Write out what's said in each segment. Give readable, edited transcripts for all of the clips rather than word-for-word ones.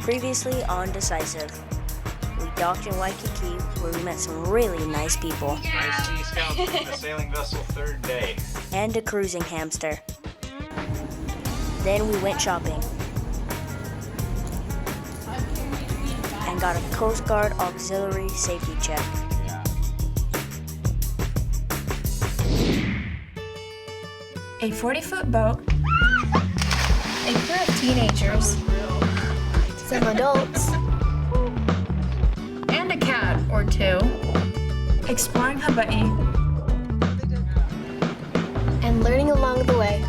Previously on Decisive, we docked in Waikiki where we met some really nice people. Nice sea scouts from the sailing vessel third day. And a cruising hamster. Then we went shopping. And got a Coast Guard auxiliary safety check. A 40-foot boat, a crew of teenagers, some adults, and a cat or two, exploring Hawaii, and learning along the way.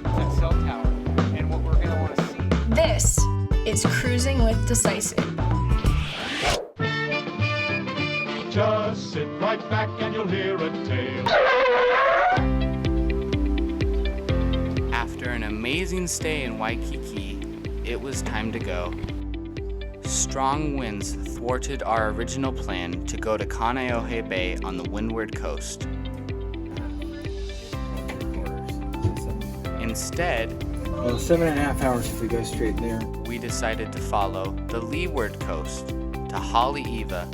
That cell tower and what we're going to want to see. This is Cruising with Decisive. Just sit right back and you'll hear a tale. After an amazing stay in Waikiki, it was time to go. Strong winds thwarted our original plan to go to Kaneohe Bay on the windward coast. Instead, well, 7.5 hours if we go straight there. We decided to follow the leeward coast to Hale'Iwa.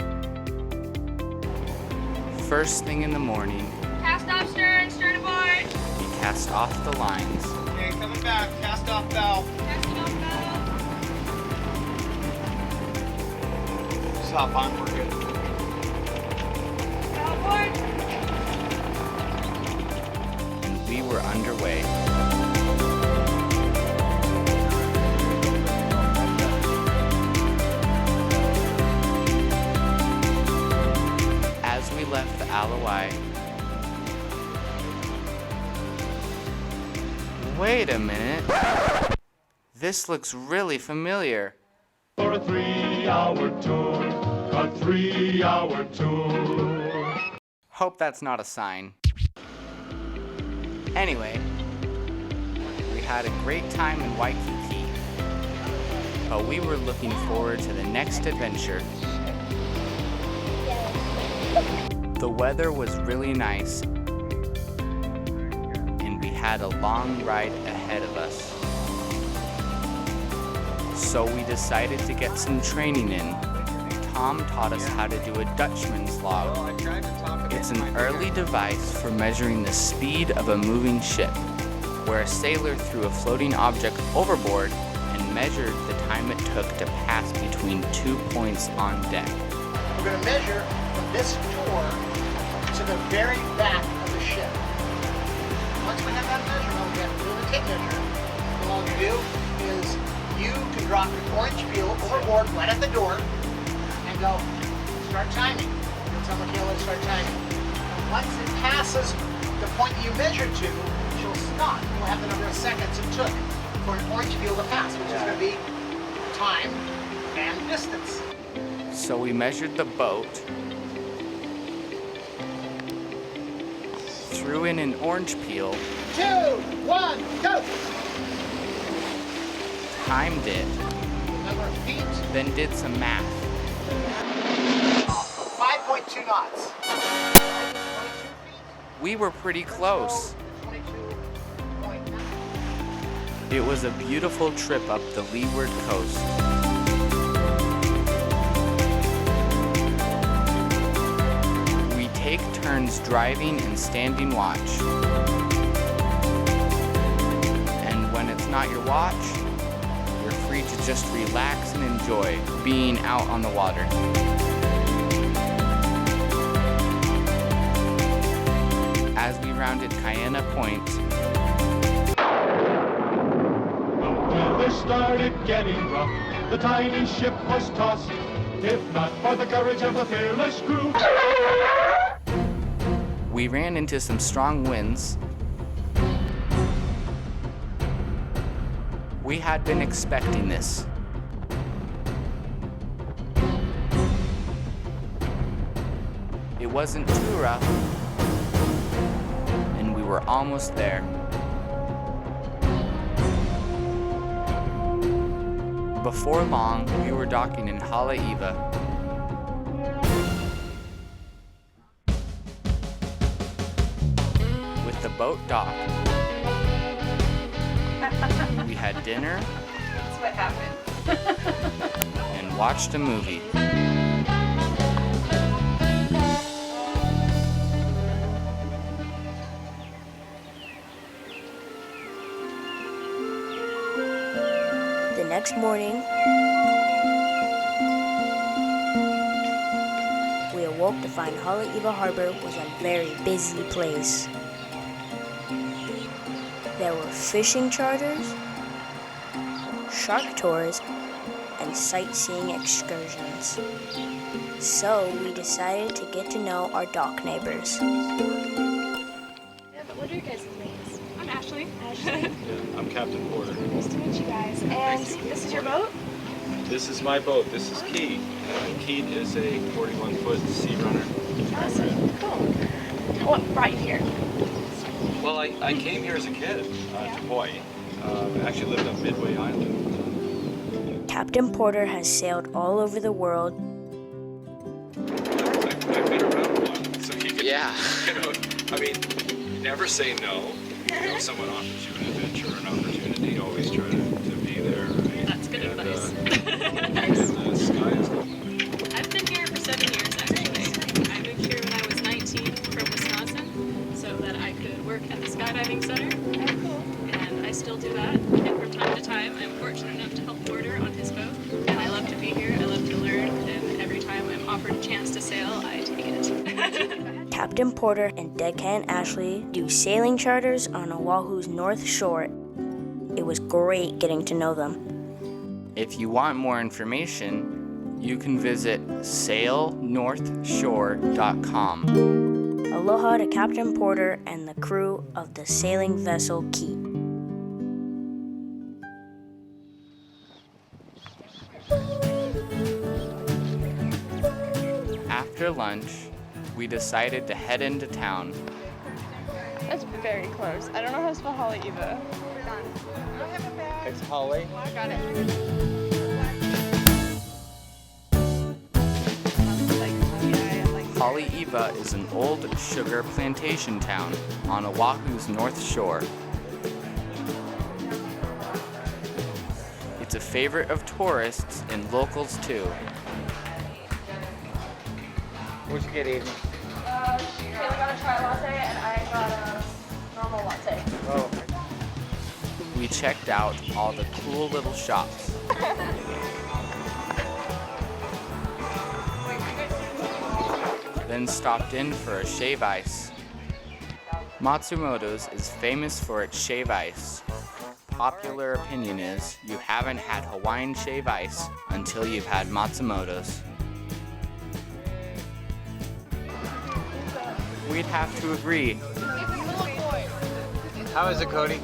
First thing in the morning, Cast off stern, stern aboard. we cast off the lines. Okay, coming back. Cast off bow. Casting off bow. Just hop on. We're good. Bow aboard. And we were underway. As we left the Hale'Iwa, wait a minute. This looks really familiar. For a 3-hour tour, a 3-hour tour. Hope that's not a sign. Anyway, we had a great time in Waikiki, but we were looking forward to the next adventure. The weather was really nice, and we had a long ride ahead of us. So we decided to get some training in. Tom taught us how to do a Dutchman's log. It's an early device for measuring the speed of a moving ship, where a sailor threw a floating object overboard and measured the time it took to pass between 2 points on deck. We're going to measure from this door to the very back of the ship. Once we have that measurement, we have to do a tape measure. What all you do is you can drop your orange peel overboard right at the door and go, start timing. And tell Michaela to start timing. And once it passes the point you measured to, she'll stop. We'll have the number of seconds it took for an orange peel to pass, which is going to be time and distance. So we measured the boat, threw in an orange peel, 2, 1, go! timed it, Number of feet, then did some math. 5.2 knots. 22 feet, We were pretty close. 22.9. It was a beautiful trip up the leeward coast. We take turns driving and standing watch. And when it's not your watch, you're free to just relax and enjoy being out on the water. As we rounded Kaena Point, The weather started getting rough. The tiny ship was tossed. If not for the courage of the fearless crew. we ran into some strong winds. We had been expecting this. It wasn't too rough, and we were almost there. Before long, we were docking in Hale'Iwa. With the boat docked, we had dinner. That's what happened. and watched a movie. The next morning, we awoke to find Hale'Iwa Harbor was a very busy place. There were fishing charters, shark tours, and sightseeing excursions. So we decided to get to know our dock neighbors. Yeah, but what are your guys' names? I'm Ashley. Ashley. I'm Captain Porter. Nice to meet you guys. And this is your boat? This is my boat. This is Keith. Keith is a 41-foot sea runner. Awesome. Cool. What brought you here? Well, I came here as a kid to Hawaii. I actually lived on Midway Island. Captain Porter has sailed all over the world. I've been around a lot, so you can, Yeah. you know, I mean, never say no. You know, someone offers you an adventure or an opportunity, always try to be there. Right? That's good advice. And the sky is the limit. I've been here for 7 years, actually. I moved here when I was 19 from Wisconsin so that I could work at the skydiving center. Oh, cool. And I still do that. And from time to time, I'm fortunate enough to help Porter on his boat. And I love to be here. I love to learn. And every time I'm offered a chance to sail, I take it. Captain Porter and deckhand Ashley do sailing charters on Oahu's North Shore. It was great getting to know them. If you want more information, you can visit sailnorthshore.com. Aloha to Captain Porter and the crew of the sailing vessel Keith. After lunch, we decided to head into town. That's very close. I don't know how to spell Hale'Iwa. It's Hale. I got it. Hale'Iwa is an old sugar plantation town on Oahu's North Shore. It's a favorite of tourists and locals too. What'd you get, Aiden? Kayla got a chai latte and I got a normal latte. Oh. We checked out all the cool little shops. Then stopped in for a shave ice. Matsumoto's is famous for its shave ice. Popular opinion is you haven't had Hawaiian shave ice until you've had Matsumoto's. We'd have to agree. How is it, Cody?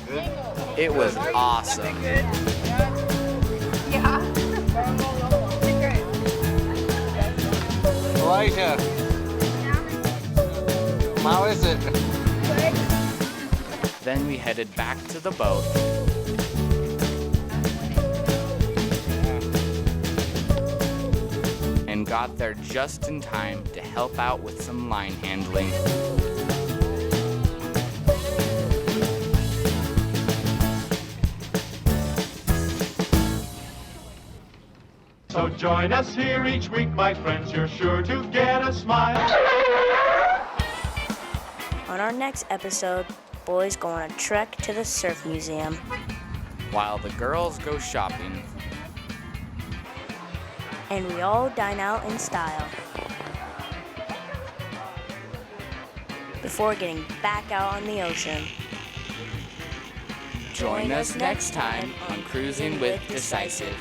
Good? It was awesome. Elijah. How is it? Then we headed back to the boat. And got there just in time to help out with some line handling. So join us here each week, my friends. You're sure to get a smile. On our next episode, boys go on a trek to the Surf Museum. While the girls go shopping. And we all dine out in style. Before getting back out on the ocean. Join us next time on Cruising with Decisive.